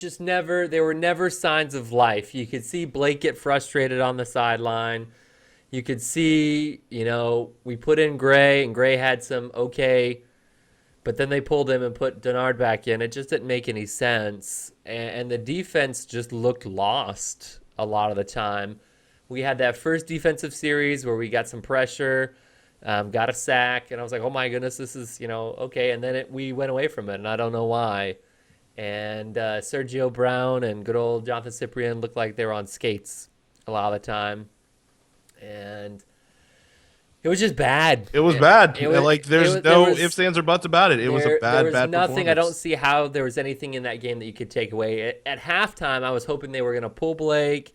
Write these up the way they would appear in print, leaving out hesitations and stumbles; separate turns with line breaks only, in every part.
just never there were never signs of life. You could see Blake get frustrated on the sideline. You could see, we put in Gray and Gray had some okay, but then they pulled him and put Denard back in. It just didn't make any sense. And the defense just looked lost a lot of the time. We had that first defensive series where we got some pressure, got a sack, and I was like, oh my goodness, this is, okay. And then we went away from it, and I don't know why. And Sergio Brown and good old Jonathan Cyprian looked like they were on skates a lot of the time. And it was just bad.
It was bad.
It was,
Like
it
there's
was, there
no
was
ifs, ands, or buts about it. It was a
there
bad,
was
bad
nothing. I don't
performance.
see how there was anything in that game that you could take away. At halftime, I was hoping they were going to pull Blake,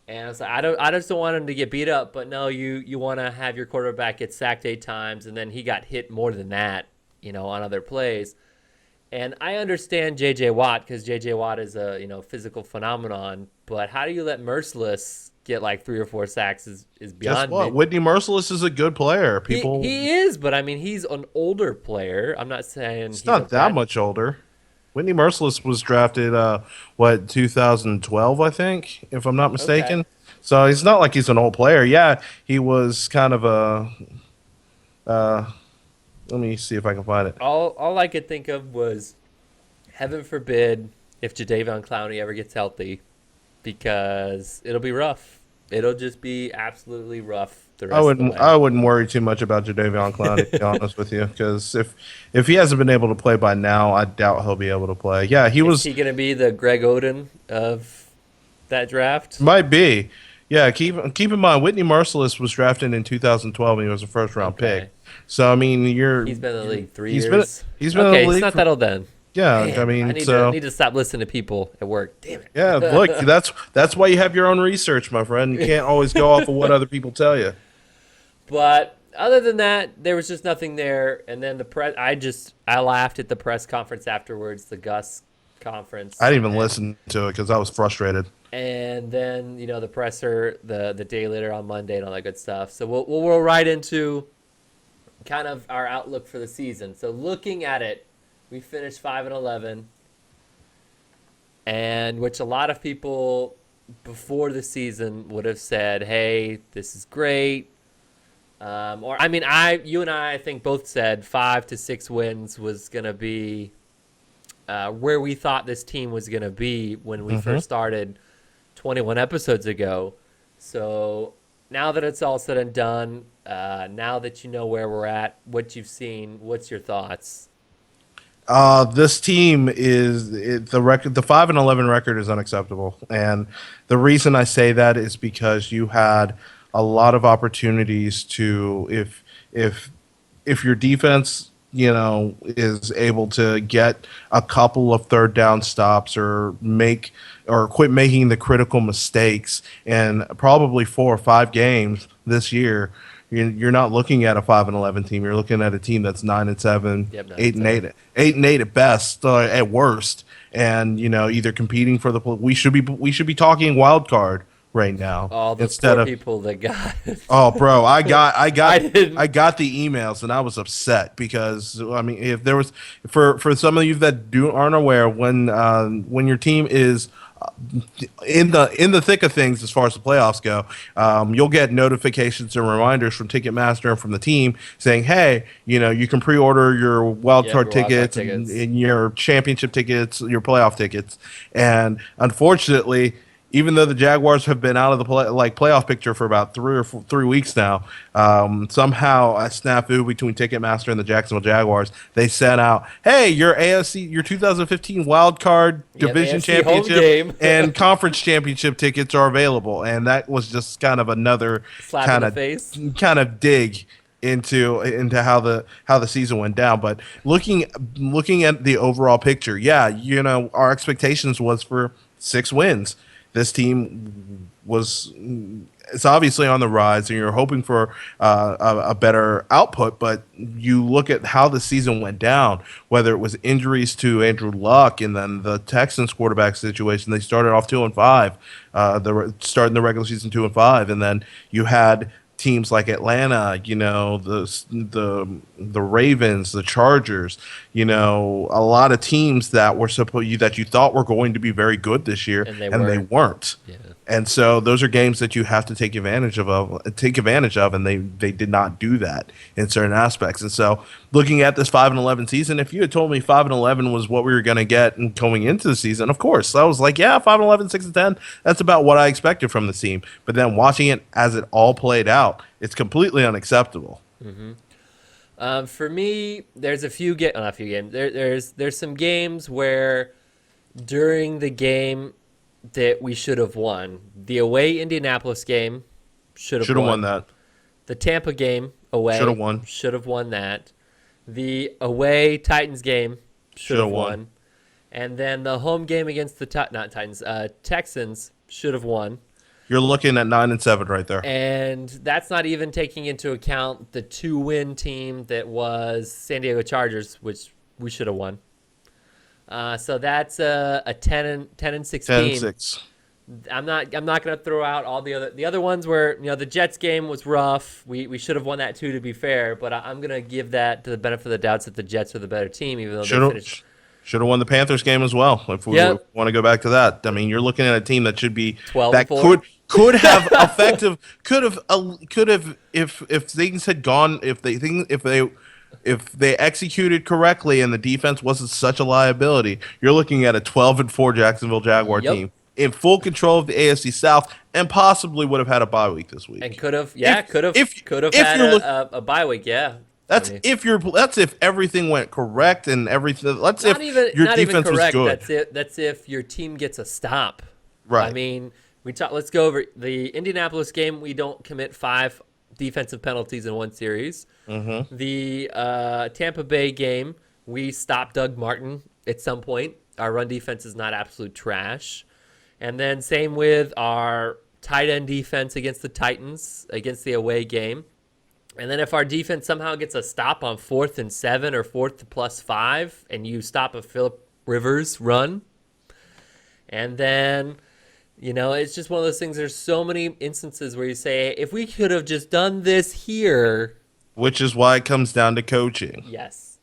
and I was like, I just don't want him to get beat up. But no, you want to have your quarterback get sacked 8 times, and then he got hit more than that, on other plays. And I understand J.J. Watt because J.J. Watt is a physical phenomenon. But how do you let Merciless get like 3 or 4 sacks is
Guess
beyond
what?
me.
Whitney Merciless is a good player.
He
People,
he is, but I mean he's an older player. I'm not saying
it's
he's a
not that
bad.
much older. Whitney Merciless was drafted, 2012, I think, if I'm not
Okay.
mistaken. So it's not like he's an old player. Yeah, he was kind of a. Uh, Let me see if I can find it.
All I could think of was heaven forbid if Jadeveon Clowney ever gets healthy, because it'll be rough. It'll just be absolutely rough the rest of the way.
I wouldn't worry too much about Jadeveon Clowney, to be honest with you, because if he hasn't been able to play by now, I doubt he'll be able to play. Yeah, he
Is
was
he gonna be the Greg Oden of that draft?
might be. Yeah, keep in mind Whitney Merciless was drafted in 2012 and he was a first round pick.
Okay.
So I mean,
He's been in the league three
he's been
years.
he's been in the
Okay, he's
league
not
for
that old then.
yeah. I
Man, I
mean,
need to stop listening to people at work. Damn
yeah.
it.
Look, that's why you have your own research, my friend. You can't always go off of what other people tell you.
But other than that, there was just nothing there. And then the press, I laughed at the press conference afterwards, the Gus
I
conference,
didn't even listen to it because I was frustrated.
and then the presser the day later on Monday and all that good stuff. So we'll roll right into kind of our outlook for the season. So looking at it, we finished 5-11, and which a lot of people before the season would have said, "Hey, this is great." Or I mean, you and I think both said 5 to 6 wins was gonna be where we thought this team was gonna be when we
Hmm.
first started 21 episodes ago. So now that it's all said and done, now that you know where we're at, what you've seen, what's your thoughts?
This team the record. The 5-11 record is unacceptable, and the reason I say that is because you had a lot of opportunities to if if your defense is able to get a couple of third down stops or quit making the critical mistakes in probably 4 or 5 games this year. You're not looking at a 5-11 team. You're looking at a team that's 9-7,
Yep, nine
eight
and
and eight,
seven.
8-8 at best, at worst, and either competing for the. We should be talking wild card right now
All the
instead
poor
of.
people that got.
Oh, bro, I got, I
I
got,
didn't.
I got the emails, and I was upset because I mean, if there was for some of you that aren't aware, when your team is in the thick of things as far as the playoffs go, you'll get notifications and reminders from Ticketmaster and from the team saying, "Hey, you can pre-order your wild
Yep,
card
your wild card
tickets and,
tickets.
and your championship tickets, your playoff tickets." And unfortunately, even though the Jaguars have been out of the playoff picture for about 3 weeks now, somehow a snafu between Ticketmaster and the Jacksonville Jaguars, they sent out, "Hey, your AFC, your 2015 Wild Card
Yep,
Division
AFC home
Championship
game.
and Conference Championship tickets are available," and that was just kind of another
Slap in
kind
the
of
face.
dig into how the season went down. But looking at the overall picture, yeah, our expectations was for 6 wins. This team was it's obviously on the rise, and you're hoping for a better output. But you look at how the season went down, whether it was injuries to Andrew Luck and then the Texans quarterback situation. They started off 2-5, starting the regular season 2-5, and then you had teams like Atlanta, the Ravens, the Chargers, a lot of teams that were that you thought were going to be very good this year,
And they
and they
weren't.
weren't.
Yeah.
And so those are games that you have to take advantage of, and they did not do that in certain aspects. And so, looking at this 5-11 season, if you had told me 5-11 was what we were going to get and going into the season, of course, I was like, yeah, 5-11, 6-10, that's about what I expected from the team. But then watching it as it all played out, it's completely unacceptable.
For me, there's a few not a few games. There's some games where during the game that we should have won. The away Indianapolis game should have
won that.
The Tampa game away
Should have won.
Should have won that. The away Titans game should have won. And then the home game against the Texans should have won.
You're looking at 9-7 right there.
And that's not even taking into account the 2-win team that was San Diego Chargers, which we should have won. So that's a 10-16.
10-6.
I'm not going to throw out all the other ones where the Jets game was rough. We should have won that too, to be fair. But I'm going to give that to the benefit of the doubts that the Jets are the better team, even though they finished.
Should have won the Panthers game as well. If we want to go back to that, I mean, you're looking at a team that should be
12-4.
Could have effective could have if things had gone if they executed correctly and the defense wasn't such a liability, you're looking at a 12-4 Jacksonville Jaguar team in full control of the AFC South and possibly would have had a bye week this week.
And could have had a bye week, yeah.
That's if everything went correct and everything. Your defense was good.
That's if your team gets a stop.
Right.
I mean, let's go over the Indianapolis game. We don't commit 5 defensive penalties in one series.
Mm-hmm.
The Tampa Bay game, we stopped Doug Martin at some point. Our run defense is not absolute trash. And then same with our tight end defense against the Titans, against the away game. And then if our defense somehow gets a stop on 4th and 7 or 4th plus 5, and you stop a Phillip Rivers run, and then, it's just one of those things. There's so many instances where you say, if we could have just done this here.
Which is why it comes down to coaching.
Yes.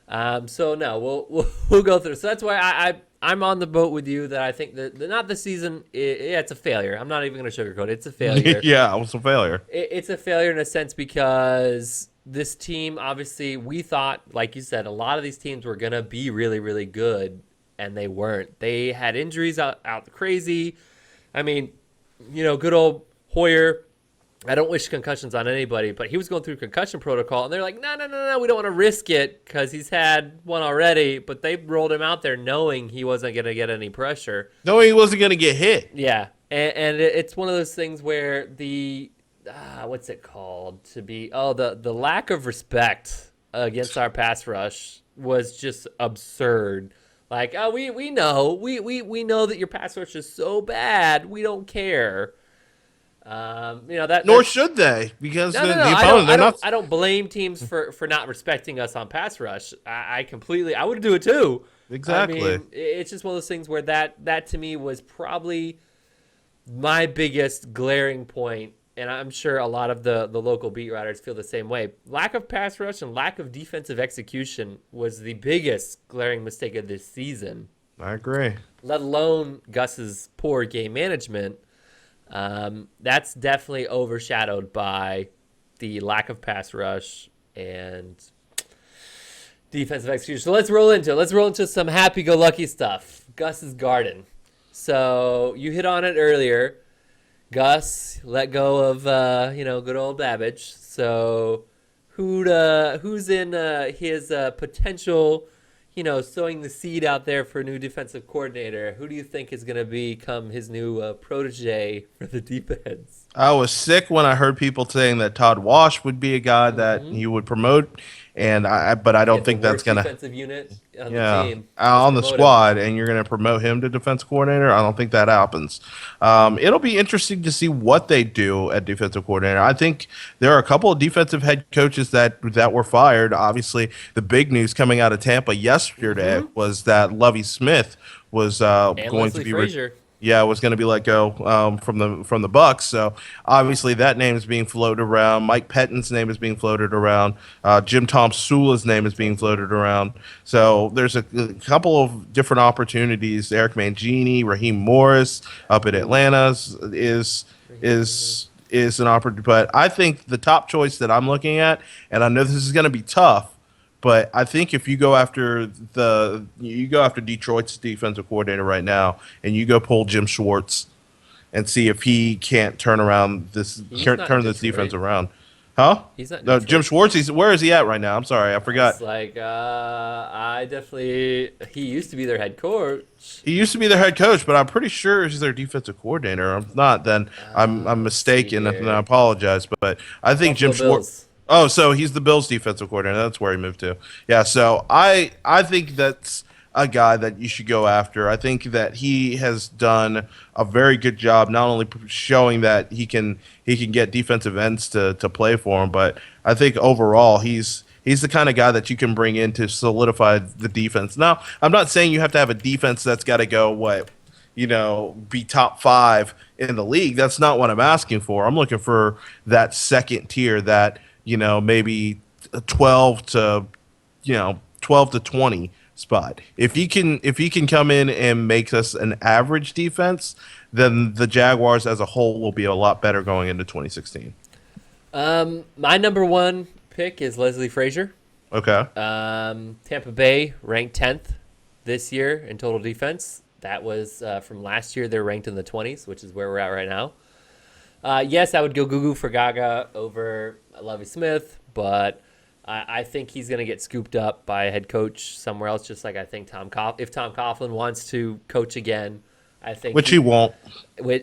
So no, we'll go through. So that's why I'm on the boat with you that I think that not the season. It's a failure. I'm not even going to sugarcoat it. It's a failure.
Yeah, it was a failure.
It's a failure in a sense because this team, obviously, we thought, like you said, a lot of these teams were going to be really, really good, and they weren't. They had injuries out crazy. I mean, good old Hoyer. I don't wish concussions on anybody, but he was going through concussion protocol, and they're like, no, we don't want to risk it because he's had one already, but they rolled him out there knowing he wasn't going to get any pressure.
Knowing he wasn't going to get hit.
Yeah, and it's one of those things where what's it called? The lack of respect against our pass rush was just absurd. Like, we know. We know that your pass rush is so bad, we don't care.
Nor should they, because the opponent.
I don't blame teams for not respecting us on pass rush. I would do it too.
Exactly.
I mean, it's just one of those things where that to me was probably my biggest glaring point, and I'm sure a lot of the local beat writers feel the same way. Lack of pass rush and lack of defensive execution was the biggest glaring mistake of this season.
I agree.
Let alone Gus's poor game management. That's definitely overshadowed by the lack of pass rush and defensive execution. So let's roll into it. Let's roll into some happy-go-lucky stuff. Gus's Garden. So you hit on it earlier. Gus let go of good old Babbage. So who's in his potential, sowing the seed out there for a new defensive coordinator? Who do you think is going to become his new protege for the defense?
I was sick when I heard people saying that Todd Wash would be a guy that you would promote, but I don't think that's going to
defensive unit on the team.
On the squad, and you're going to promote him to defense coordinator. I don't think that happens. It'll be interesting to see what they do at defensive coordinator. I think there are a couple of defensive head coaches that were fired. Obviously, the big news coming out of Tampa yesterday was that Lovie Smith was going
Leslie
to be
Frazier.
yeah, was going to be let go from the Bucks. So obviously that name is being floated around. Mike Pettine's name is being floated around. Jim Tom Sula's name is being floated around. So there's a couple of different opportunities. Eric Mangini, Raheem Morris up at Atlanta is an opportunity. But I think the top choice that I'm looking at, and I know this is going to be tough, but I think if you go after Detroit's defensive coordinator right now, and you go pull Jim Schwartz and see if he can't turn
He's not in
this defense
Detroit.
around, huh?
He's not in
No, Jim
Detroit.
Schwartz. Where is he at right now? I'm sorry, I forgot.
It's like I definitely he used to be their head coach.
He used to be their head coach, but I'm pretty sure he's their defensive coordinator. I'm not. Then I'm
Let's see
mistaken, and I
here.
apologize. But I think Jim
Buffalo
Schwartz.
Bills.
Oh, so he's the Bills' defensive coordinator. That's where he moved to. Yeah. So I think that's a guy that you should go after. I think that he has done a very good job, not only showing that he can get defensive ends to play for him, but I think overall he's the kind of guy that you can bring in to solidify the defense. Now, I'm not saying you have to have a defense that's got to go be top five in the league. That's not what I'm asking for. I'm looking for that second tier, that maybe 12 to 12 to 20 spot. If he can come in and make us an average defense, then the Jaguars as a whole will be a lot better going into 2016.
My number one pick is Leslie Frazier.
Okay.
Tampa Bay ranked 10th this year in total defense. That was from last year. They're ranked in the 20s, which is where we're at right now. Yes, I would go Gugu for Gaga over Lovie Smith, but I think he's going to get scooped up by a head coach somewhere else, just like I think if Tom Coughlin wants to coach again, I think
Which he won't.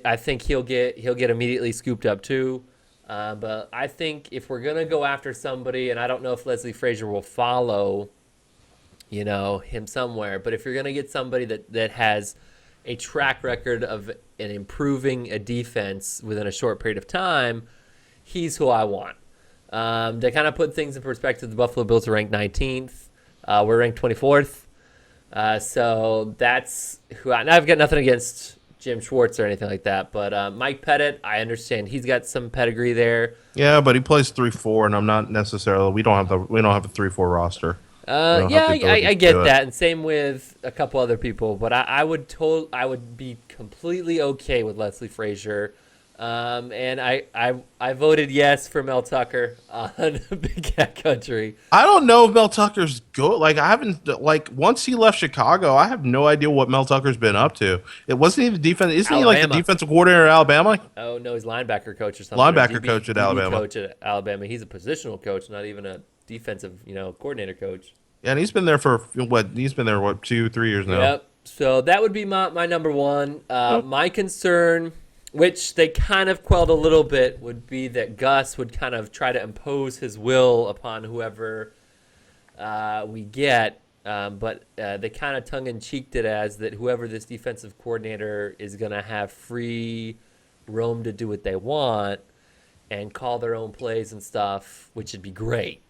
I think he'll get immediately scooped up too. But I think if we're gonna go after somebody, and I don't know if Leslie Frazier will follow, him somewhere. But if you're gonna get somebody that has a track record of improving a defense within a short period of time, he's who I want. To kind of put things in perspective, the Buffalo Bills are ranked 19th. We're ranked 24th. So that's who I've got nothing against Jim Schwartz or anything like that. But Mike Pettit, I understand he's got some pedigree there.
Yeah, but he plays 3-4, and I'm not necessarily. We don't have a 3-4 roster. We don't
Yeah,
have the ability
I
to
get
do it.
that, and same with a couple other people. But I would be completely okay with Leslie Frazier. And I voted yes for Mel Tucker on Big Cat Country.
I don't know if Mel Tucker's good. Like, I haven't, once he left Chicago, I have no idea what Mel Tucker's been up to. It wasn't he the defense. Isn't he like the
Alabama.
defensive coordinator at Alabama?
Oh no, he's linebacker coach or something.
Linebacker
Or
coach at
DB
Alabama.
coach at Alabama. He's a positional coach, not even a defensive, coordinator coach.
Yeah, and he's been there for what? He's been there 2-3 years now.
Yep. So that would be my number one. My concern, which they kind of quelled a little bit, would be that Gus would kind of try to impose his will upon whoever we get. But they kind of tongue-in-cheeked it as that whoever this defensive coordinator is going to have free roam to do what they want and call their own plays and stuff, which would be great.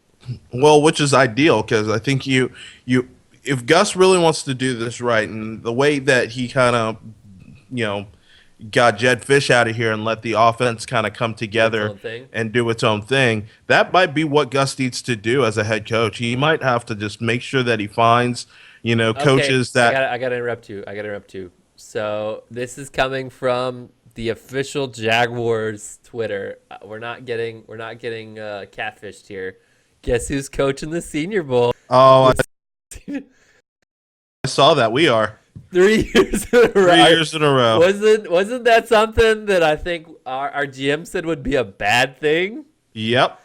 Well, which is ideal, because I think if Gus really wants to do this right, and the way that he kind of got Jed Fish out of here and let the offense kind of come together
own thing.
and do its own thing, that might be what Gus needs to do as a head coach. He might have to just make sure that he finds coaches
Okay,
that
I gotta interrupt you. So this is coming from the official Jaguars Twitter. We're not getting catfished here. Guess who's coaching the Senior Bowl?
oh I saw that we are
3 years in a row.
3 years in a row.
Wasn't that something that I think our GM said would be a bad thing?
Yep.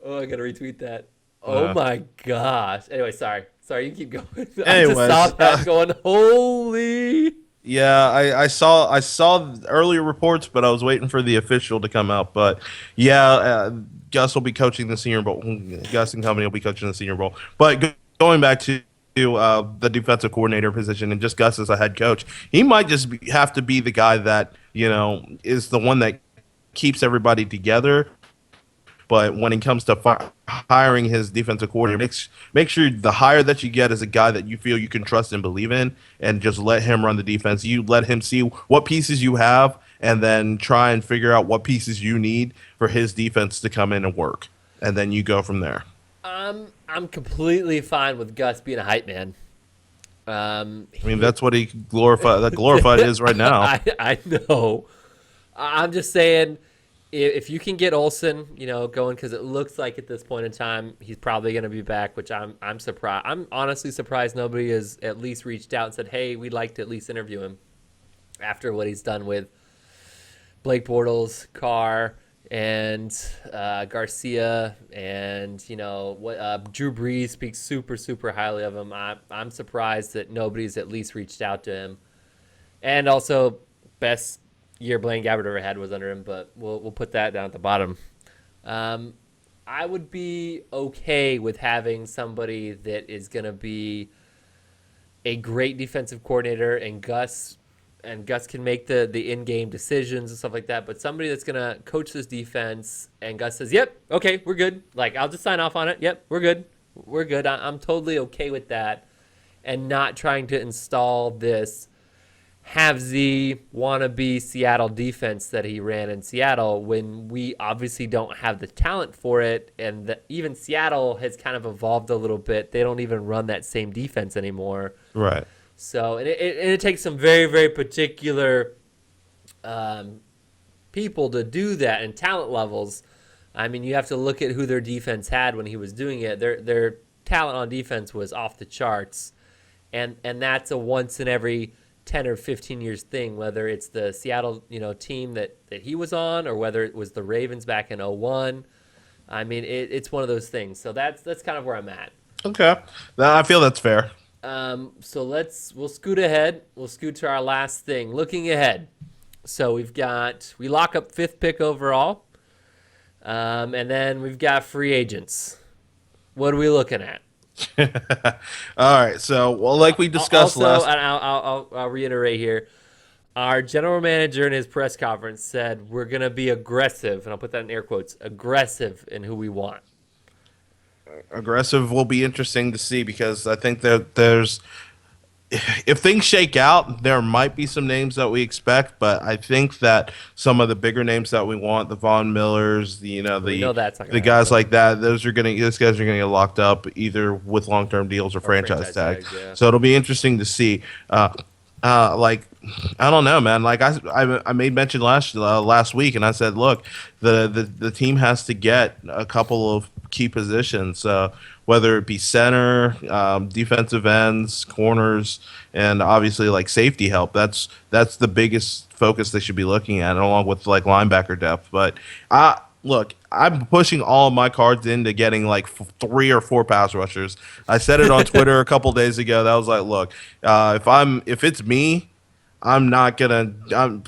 Oh, I gotta retweet that. Oh my gosh. Anyway, sorry, you keep going. I just
Anyways,
saw that going. Holy.
Yeah, I saw earlier reports, but I was waiting for the official to come out. But yeah, Gus will be coaching the Senior Bowl. Gus and company will be coaching the Senior Bowl. But going back to the defensive coordinator position and just Gus as a head coach, he might just have to be the guy that is the one that keeps everybody together. But when it comes to hiring his defensive coordinator, make sure the hire that you get is a guy that you feel you can trust and believe in, and just let him run the defense. You let him see what pieces you have, and then try and figure out what pieces you need for his defense to come in and work, and then you go from there.
I'm completely fine with Gus being a hype man.
I mean, that's what he glorified is right now.
I know. I'm just saying, if you can get Olsen, going, because it looks like at this point in time he's probably going to be back, which I'm surprised. I'm honestly surprised nobody has at least reached out and said, "Hey, we'd like to at least interview him," after what he's done with Blake Bortles, Carr, and Garcia, and what Drew Brees speaks super highly of him. I'm surprised that nobody's at least reached out to him. And also, best year Blaine Gabbert ever had was under him, but we'll put that down at the bottom. I would be okay with having somebody that is going to be a great defensive coordinator, and Gus can make the in-game decisions and stuff like that, but somebody that's going to coach this defense, and Gus says, "Yep, okay, we're good. Like, I'll just sign off on it. Yep, we're good. We're good." I'm totally okay with that, and not trying to install this half-Z wannabe Seattle defense that he ran in Seattle, when we obviously don't have the talent for it, and even Seattle has kind of evolved a little bit. They don't even run that same defense anymore.
Right.
So, and it takes some very, very particular people to do that, and talent levels. I mean, you have to look at who their defense had when he was doing it. Their talent on defense was off the charts, and that's a once in every 10 or 15 years thing, whether it's the Seattle team that he was on, or whether it was the Ravens back in 2001. I mean, it's one of those things. So that's kind of where I'm at.
Okay. I feel that's fair.
So we'll scoot ahead. We'll scoot to our last thing. Looking ahead. So we lock up 5th pick overall. And then we've got free agents. What are we looking at?
All right. So, like we discussed
also,
last.
And I'll reiterate here. Our general manager in his press conference said we're going to be aggressive, and I'll put that in air quotes, aggressive in who we want.
Aggressive will be interesting to see, because I think that if things shake out, there might be some names that we expect, but I think that some of the bigger names that we want, the Von Millers, the guys like that, those guys are gonna get locked up either with long-term deals or franchise tags.
Yeah.
So it'll be interesting to see. Like, I don't know, man. Like I made mention last week, and I said, look, the team has to get a couple of key positions. Whether it be center, defensive ends, corners, and obviously like safety help. That's the biggest focus they should be looking at, along with like linebacker depth. But look, I'm pushing all of my cards into getting like 3 or 4 pass rushers. I said it on Twitter a couple days ago. That was like, look, if it's me, I'm not gonna,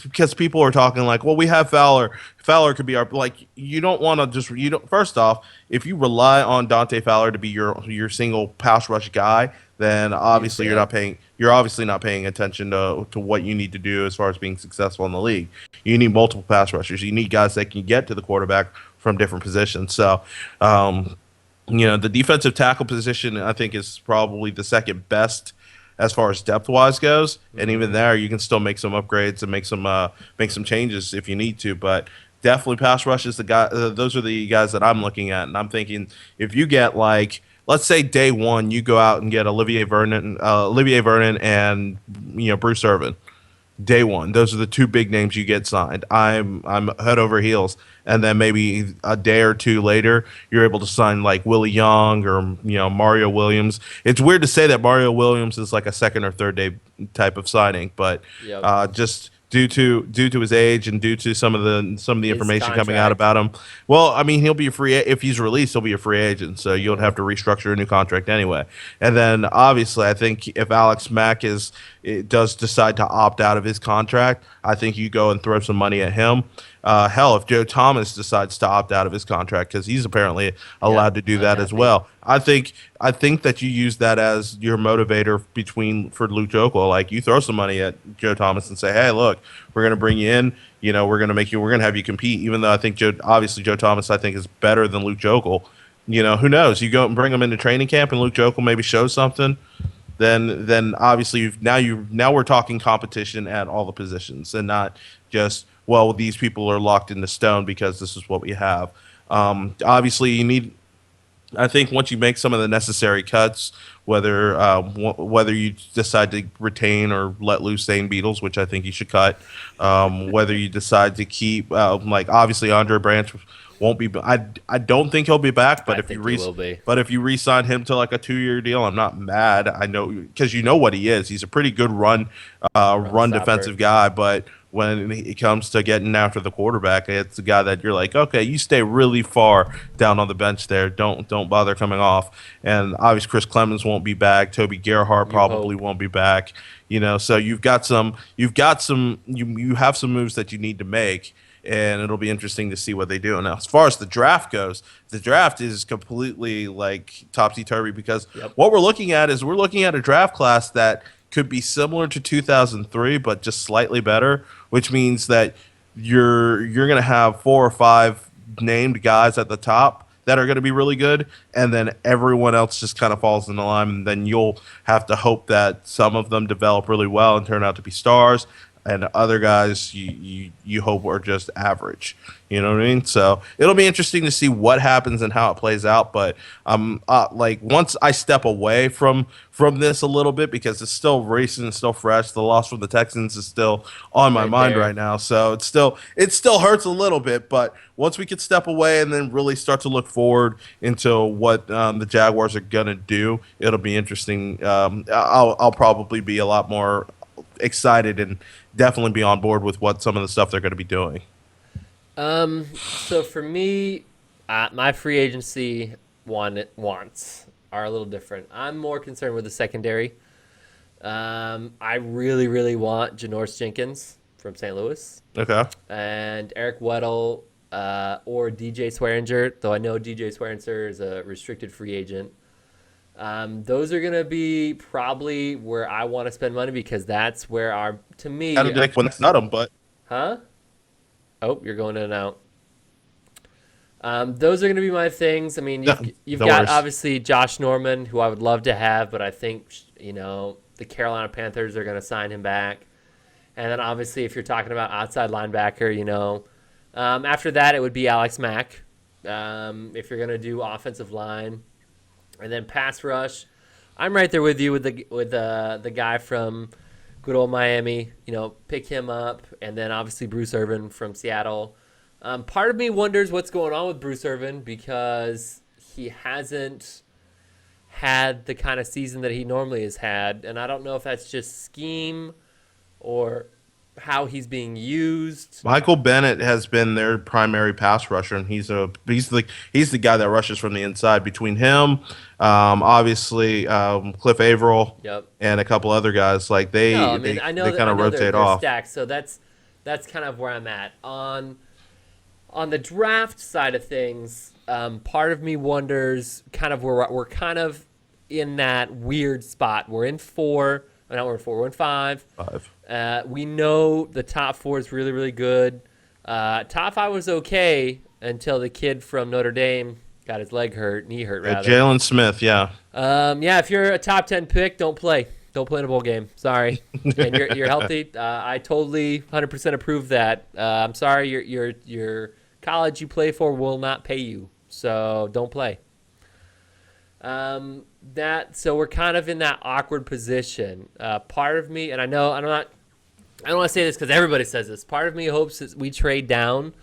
because people are talking like, well, we have Fowler. Fowler could be our, like, you don't want to just, first off, if you rely on Dante Fowler to be your single pass rush guy, then obviously you're obviously not paying attention to what you need to do as far as being successful in the league. You need multiple pass rushers. You need guys that can get to the quarterback from different positions. So, the defensive tackle position, I think, is probably the second best as far as depth-wise goes, and even there, you can still make some upgrades and make some changes if you need to. But definitely, pass rush is the guy. Those are the guys that I'm looking at, and I'm thinking if you get, like, let's say day one, you go out and get Olivier Vernon, and Bruce Irvin. Day one, those are the 2 big names you get signed. I'm head over heels, and then maybe a day or 2 later, you're able to sign like Willie Young or Mario Williams. It's weird to say that Mario Williams is like a second or third day type of signing, but just due to his age and due to some of the information
contract
coming out about him. Well, I mean, he'll be if he's released, he'll be a free agent, so you'll have to restructure a new contract anyway. And then obviously, I think if Alex Mack is it does decide to opt out of his contract, I think you go and throw some money at him. Hell, if Joe Thomas decides to opt out of his contract, because he's apparently
Yeah,
allowed to do that as
unhappy.
well, I think that you use that as your motivator between for Luke Jokel. Like you throw some money at Joe Thomas and say, "Hey, look, we're going to bring you in. You know, we're going to have you compete." Even though I think obviously Joe Thomas, I think is better than Luke Jokel. You know, who knows? You go and bring him into training camp, and Luke Jokel maybe shows something. Then obviously now we're talking competition at all the positions, and not just, well, these people are locked into stone because this is what we have. Obviously, you need, I think once you make some of the necessary cuts, whether you decide to retain or let loose Zane Beatles, which I think you should cut, whether you decide to keep, like obviously Andre Branch won't be. I don't think he'll be back, but
I think he will be.
if you re-sign him to like a 2-year deal, I'm not mad. I know because you know what he is. He's a pretty good
Run
run
stopper.
defensive guy, but when it comes to getting after the quarterback, it's a guy that you're like, okay, you stay really far down on the bench there. Don't bother coming off. And obviously, Chris Clemens won't be back. Toby Gerhart
You
probably
hope.
won't be back. You know, so you have some moves that you need to make, and it'll be interesting to see what they do. Now, as far as the draft goes, the draft is completely like topsy turvy because
Yep.
what we're looking at a draft class that could be similar to 2003, but just slightly better, which means that you're going to have 4 or 5 named guys at the top that are going to be really good, and then everyone else just kind of falls in the line, and then you'll have to hope that some of them develop really well and turn out to be stars, and other guys you hope are just average. You know what I mean? So it'll be interesting to see what happens and how it plays out. But like once I step away from this a little bit because it's still recent, it's still fresh. The loss from the Texans is still on my
Right
mind
there.
right now, so it still hurts a little bit. But once we could step away and then really start to look forward into what the Jaguars are gonna do, it'll be interesting. I'll probably be a lot more excited and definitely be on board with what some of the stuff they're going to be doing.
So for me, my free agency wants are a little different. I'm more concerned with the secondary. I really, really want Janoris Jenkins from St. Louis
Okay.
and Eric Weddle or DJ Swearinger, though I know DJ Swearinger is a restricted free agent. Those are going to be probably where I want to spend money because that's where to
Kind
me,
of like when it's not them, but
huh? Oh, you're going in and out. Those are going to be my things. I mean,
no,
you've
no
got
worries.
obviously Josh Norman, who I would love to have, but I think the Carolina Panthers are going to sign him back. And then obviously, if you're talking about outside linebacker, after that it would be Alex Mack. If you're going to do offensive line, and then pass rush, I'm right there with you with the guy from good old Miami. Pick him up, and then obviously Bruce Irvin from Seattle. Part of me wonders what's going on with Bruce Irvin because he hasn't had the kind of season that he normally has had, and I don't know if that's just scheme or how he's being used.
Michael Bennett has been their primary pass rusher, and he's the guy that rushes from the inside. Between him, obviously Cliff Averill,
Yep.
and a couple other guys, like
No, I mean
they kind
I
of
know they're
rotate
they're
off.
stacked, so that's kind of where I'm at on the draft side of things. Part of me wonders kind of where we're kind of in that weird spot. We're in four. Not we're in four. We're in five.
5.
We know the top four is really, really good. Top five was okay until the kid from Notre Dame got his knee hurt rather.
Jalen Smith, yeah.
Yeah, if you're a top 10 pick, don't play. Don't play in a bowl game. Sorry, and you're healthy. I totally 100% approve that. I'm sorry, your college you play for will not pay you, so don't play. So we're kind of in that awkward position. Part of me, and I don't want to say this because everybody says this. Part of me hopes that we trade down.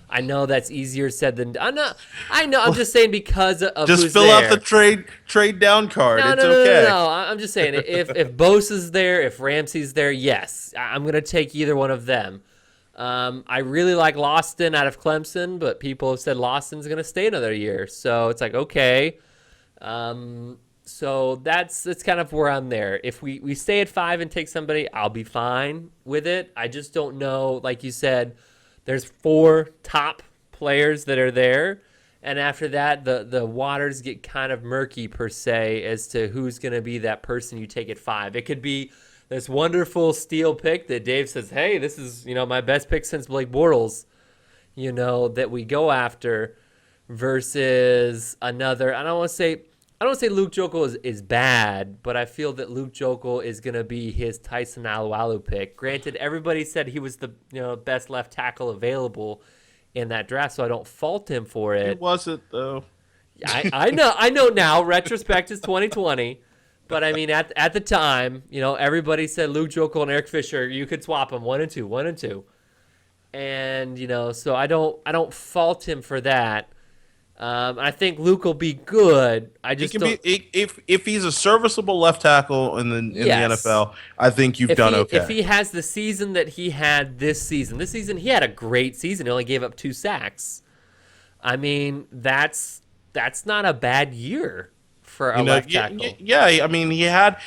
I know that's easier said than I know. I'm just saying because of
Just
who's
fill
there.
out the trade down card.
No,
It's
no, no,
okay.
no, no. I'm just saying if Bosa's there, if Ramsey's there, yes, I'm gonna take either one of them. I really like Lawson out of Clemson, but people have said Lawson's gonna stay another year, so it's like okay. So that's kind of where I'm there. If we stay at 5 and take somebody, I'll be fine with it. I just don't know. Like you said, there's 4 top players that are there, and after that, the waters get kind of murky per se as to who's going to be that person you take at 5. It could be this wonderful steal pick that Dave says, "Hey, this is my best pick since Blake Bortles," that we go after, versus another. I don't want to say Luke Jokel is bad, but I feel that Luke Jokel is going to be his Tyson Alualu pick. Granted, everybody said he was the best left tackle available in that draft, so I don't fault him for it.
It wasn't though.
I know now. Retrospect is 2020, but I mean at the time, everybody said Luke Jokel and Eric Fisher. You could swap them 1 and 2, 1 and 2, and so I don't fault him for that. I think Luke will be good. I just don't.
If he's a serviceable left tackle in the NFL, I think you've done okay.
If he has the season that he had this season he had a great season. He only gave up 2 sacks. I mean, that's not a bad year for a left tackle.
Yeah, I mean, he had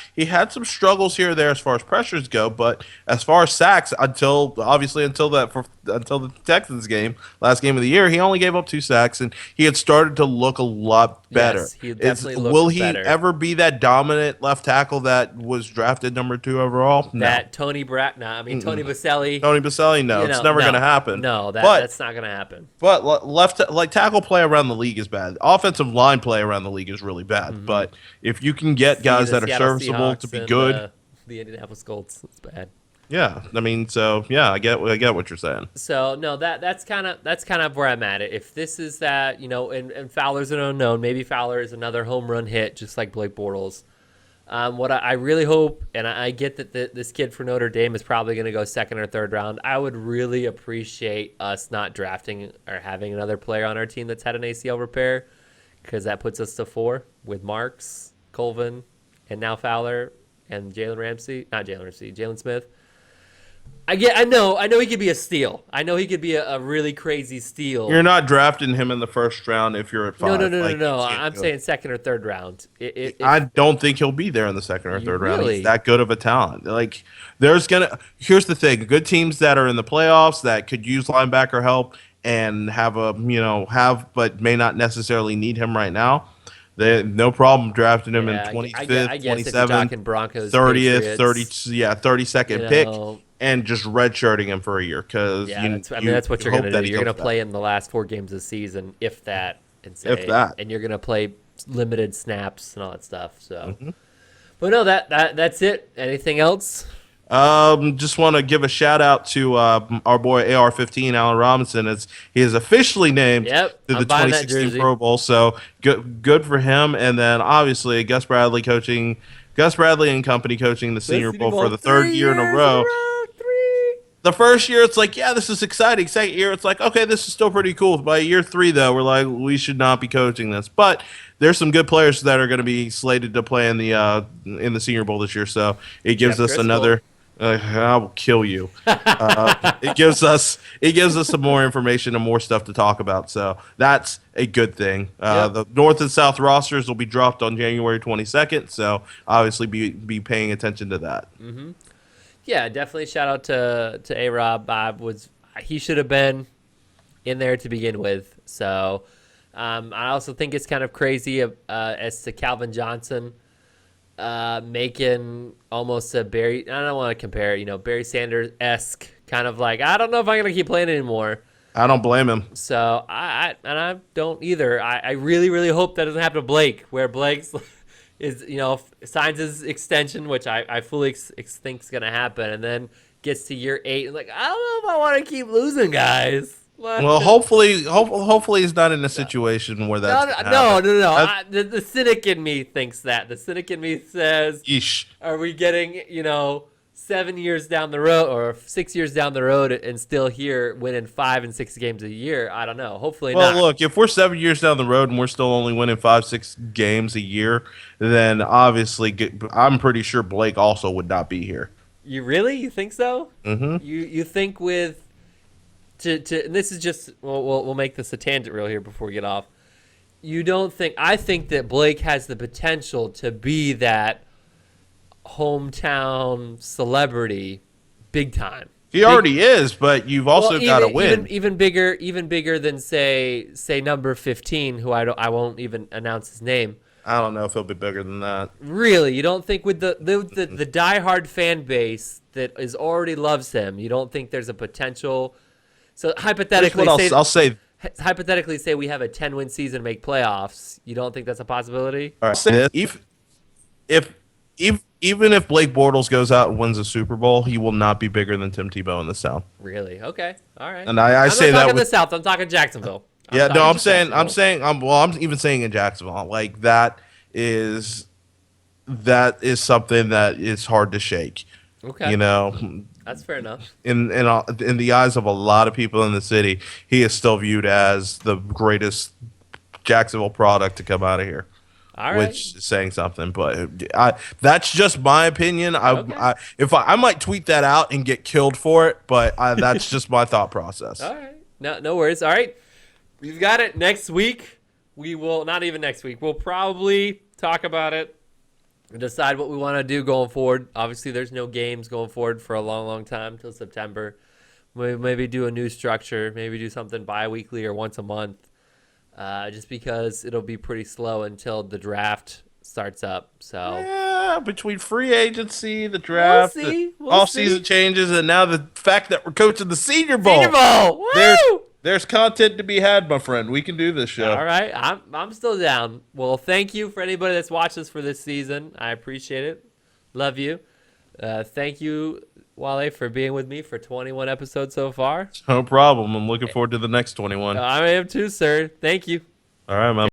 some struggles here or there as far as pressures go, but as far as sacks, until the Texans game, last game of the year, he only gave up 2 sacks, and he had started to look a lot better.
Yes, he definitely looked
will he
better.
ever be that dominant left tackle that was drafted number 2 overall? No.
That Tony Baselli.
Tony Baselli, no, it's never going to happen.
No, that's not going to happen.
But tackle play around the league is bad. Offensive line play around the league is really bad. Mm-hmm. But if you can get guys that are serviceable to be good,
the Indianapolis Colts, it's bad.
Yeah, I mean, so yeah, I get what you're saying.
So no, that's kind of where I'm at. If this is that, and Fowler's an unknown, maybe Fowler is another home run hit, just like Blake Bortles. What I really hope, and I get that this kid for Notre Dame is probably going to go 2nd or 3rd round. I would really appreciate us not drafting or having another player on our team that's had an ACL repair, because that puts us to 4 with Marks, Colvin, and now Fowler and Jalen Smith. I know he could be a steal. I know he could be a really crazy steal.
You're not drafting him in the 1st round if you're at 5.
No. I'm saying 2nd or 3rd round.
I don't think he'll be there in the 2nd or 3rd round.
Really?
He's that good of a talent. Here's the thing: good teams that are in the playoffs that could use linebacker help and but may not necessarily need him right now. They no problem drafting him in 25th, 27th,
Broncos,
30th, 32nd pick. And just redshirting him for a year, because
that's what you're going to do. You're going to play in the last 4 games of the season, if that, and you're going to play limited snaps and all that stuff. So, But no, that's it. Anything else?
Just want to give a shout out to our boy AR-15 Allen Robinson, as he is officially named to the 2016 Pro Bowl. So good for him. And then obviously Gus Bradley and company coaching the Senior Bowl for the 3rd year in a row. The first year, it's like, yeah, this is exciting. Second year, it's like, okay, this is still pretty cool. By year 3, though, we're like, we should not be coaching this. But there's some good players that are going to be slated to play in the Senior Bowl this year. So it gives us another. I will kill you. It gives us some more information and more stuff to talk about. So that's a good thing. The North and South rosters will be dropped on January 22nd. So obviously be paying attention to that.
Mm-hmm. Yeah, definitely shout out to A-Rob. He should have been in there to begin with. So I also think it's kind of crazy as to Calvin Johnson making almost a Barry. I don't want to compare, Barry Sanders-esque kind of like, I don't know if I'm going to keep playing anymore.
I don't blame him.
So I don't either. I really, really hope that doesn't happen to Blake, where Blake's signs his extension, which I fully think is going to happen, and then gets to year 8 and like, I don't know if I want to keep losing guys.
Well, hopefully he's not in a situation where that's
no. The cynic in me thinks that. The cynic in me says,
Yeesh.
Are we getting 7 years down the road or 6 years down the road and still here winning 5 and 6 games a year? I don't know. Hopefully not.
Well, look, if we're 7 years down the road and we're still only winning 5-6 games a year, then obviously I'm pretty sure Blake also would not be here.
You think so?
Mm-hmm.
You think and this is just we'll make this a tangent reel here before we get off. you don't think? I think that Blake has the potential to be that hometown celebrity, big time.
He already is, but you've also got to win.
Even bigger than say number 15, who I won't even announce his name.
I don't know if he'll be bigger than that.
Really, you don't think with the diehard fan base that is already loves him, you don't think there's a potential? So hypothetically,
I'll say.
hypothetically, say we have a 10-win season, make playoffs. You don't think that's a possibility?
All right. Say this, even if Blake Bortles goes out and wins a Super Bowl, he will not be bigger than Tim Tebow in the South.
Really? Okay. All right.
And I say
I'm not
that
talking
with
the South. I'm talking Jacksonville.
I'm saying I'm even saying in Jacksonville, like that is something that is hard to shake.
Okay.
You know,
That's fair enough.
in the eyes of a lot of people in the city, he is still viewed as the greatest Jacksonville product to come out of here.
All right.
Which is saying something, but that's just my opinion. I might tweet that out and get killed for it, but that's just my thought process.
All right. No worries. All right. We've got it. Next week, we will, not even next week, we'll probably talk about it and decide what we want to do going forward. Obviously, there's no games going forward for a long, long time till September. Maybe do a new structure, maybe do something bi-weekly or once a month, just because it'll be pretty slow until the draft starts up. So
yeah, between free agency, the draft,
We'll
off-season changes, and now the fact that we're coaching the Senior Bowl.
Senior Bowl. Woo!
There's content to be had, my friend. We can do this show.
All right, I'm still down. Well, thank you for anybody that's watched us for this season. I appreciate it. Love you. Thank you, Wale, for being with me for 21 episodes so far.
No problem. I'm looking forward to the next 21.
I am too, sir. Thank you.
All right, man.